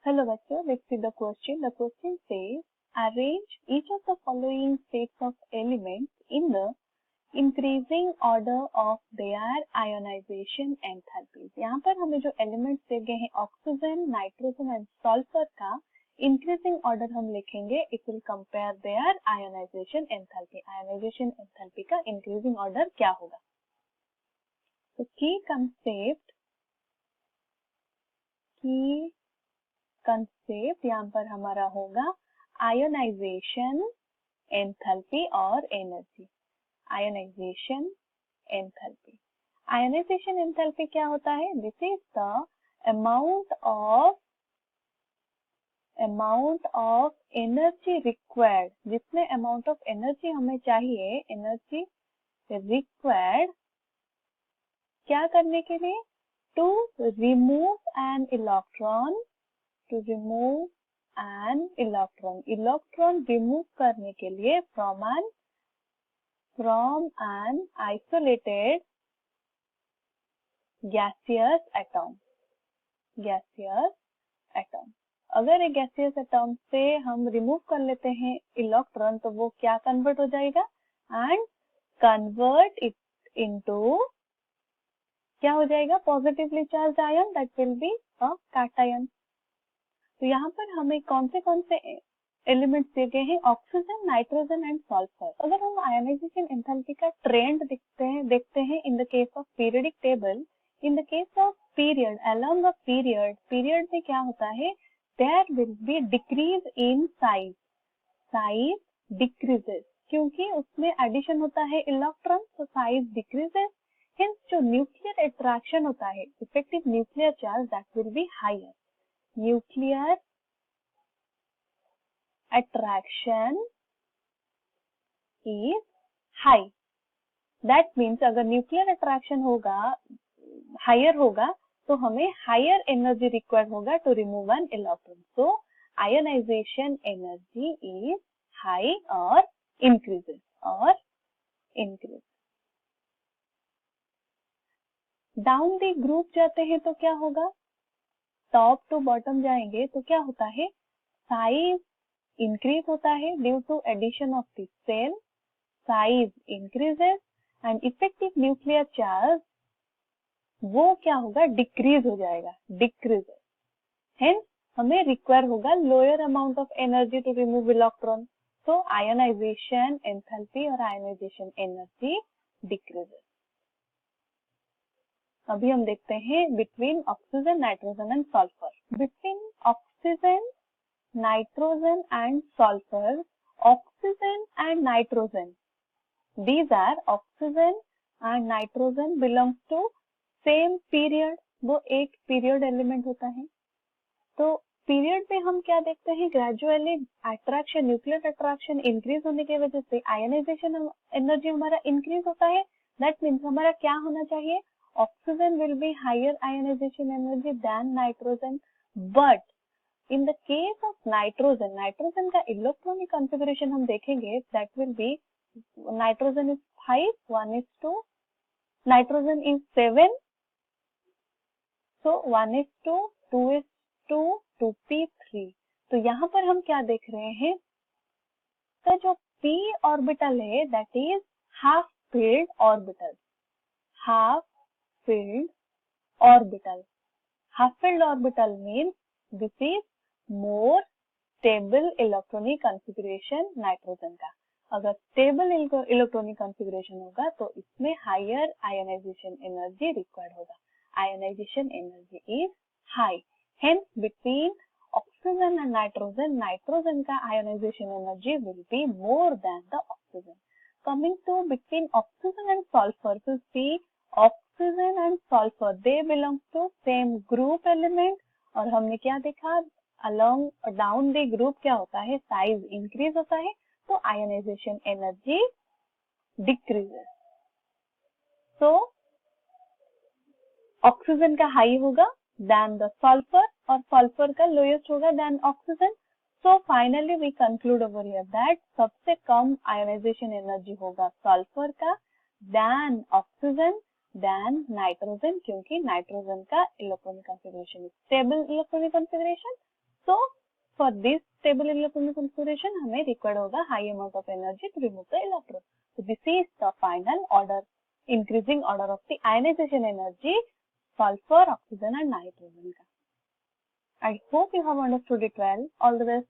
Hello bachcho, let's see the question. The question says, arrange each of the following states of elements in the increasing order of their ionization enthalpies. यहाँ पर हमें जो elements दिए गए हैं oxygen, nitrogen and sulphur का increasing order हम लिखेंगे. It will compare their ionisation enthalpy. Ionisation enthalpy का इंक्रीजिंग ऑर्डर क्या होगा? तो की कंसेप्ट यहाँ पर हमारा होगा आयोनाइजेशन एंथैल्पी और energy. Ionisation enthalpy. Ionisation enthalpy क्या होता है? This is the amount of energy required. जितने अमाउंट ऑफ एनर्जी हमें चाहिए, एनर्जी रिक्वायर्ड क्या करने के लिए? To remove an electron. To remove an electron. Electron remove करने के लिए from an isolated gaseous atom. अगर एक गैसियस एटॉम से हम रिमूव कर लेते हैं इलेक्ट्रॉन, तो वो क्या कन्वर्ट हो जाएगा? एंड कन्वर्ट इट इनटू क्या हो जाएगा? Positively charge ion. That will be a cation. तो यहाँ पर हमें कौन से एलिमेंट्स दिए गए हैं? Oxygen, nitrogen and sulphur. अगर हम आयोनाइजेशन एंथैल्पी का ट्रेंड देखते हैं in the case of periodic table, in the case of period, along a period में क्या होता है? There will be decrease in size decreases, क्योंकि उसमें एडिशन होता है इलेक्ट्रॉन, तो साइज डिक्रीजेस. हेंस जो न्यूक्लियर अट्रैक्शन होता है, effective nuclear charge, that will be higher. Nuclear attraction is high. That means अगर न्यूक्लियर अट्रैक्शन होगा, हायर होगा, तो हमें हायर एनर्जी रिक्वायर्ड होगा to remove an electron. So ionisation energy is high और इंक्रीजेस. डाउन द ग्रुप जाते हैं तो क्या होगा? टॉप टू बॉटम जाएंगे तो क्या होता है? साइज इंक्रीज होता है due to addition of the shell. Size increases and effective nuclear charge वो क्या होगा? डिक्रीज हो जाएगा. डिक्रीजेस. हेंस हमें रिक्वायर होगा lower amount of energy to remove electron. So ionisation enthalpy और आयोनाइजेशन एनर्जी डिक्रीजेस. अभी हम देखते हैं between oxygen, nitrogen and sulphur. Between oxygen, nitrogen and sulfur, oxygen and nitrogen, these are oxygen and nitrogen belongs to same period. वो एक period element होता है. तो पीरियड में हम क्या देखते हैं? Gradually attraction, nuclear attraction increase होने की वजह से आयोनाइजेशन एनर्जी हमारा इंक्रीज होता है. दैट मीन्स हमारा क्या होना चाहिए? Oxygen will be higher ionisation energy than nitrogen. But in the case of nitrogen का इलेक्ट्रॉनिक कॉन्फ़िगरेशन हम देखेंगे, that will be nitrogen is 5, 1:2, nitrogen is 7, so 1:2, 2:2, 2p3. तो यहाँ पर हम क्या देख रहे हैं? तो जो p ऑर्बिटल है, that is half filled orbital. Half filled orbital means this is more stable electronic configuration nitrogen का. अगर स्टेबल इलेक्ट्रॉनिक कॉन्फ़िगरेशन होगा तो इसमें हायर आयोनाइजेशन एनर्जी रिक्वायर्ड होगा. Ionisation energy is high. Hence between oxygen and nitrogen का ionisation energy will be more than the oxygen. Coming to between oxygen and sulphur, to see oxygen and sulphur, they belong to same group element. और हमने क्या देखा? Along down the group क्या होता है? Size increase होता है, तो ionisation energy decreases. So oxygen का हाई होगा देन द सल्फर, और सल्फर का लोएस्ट होगा than oxygen. So finally we conclude over here that सबसे कम आयोनाइजेशन एनर्जी होगा सल्फर का, देन ऑक्सीजन, देन नाइट्रोजन, क्योंकि नाइट्रोजन का electronic configuration stable electronic configuration. So for this stable electron configuration हमें required होगा high amount of energy to remove the electron. So this is the final order, increasing order of the ionization energy, sulfur, oxygen and nitrogen. I hope you have understood it well. All the best.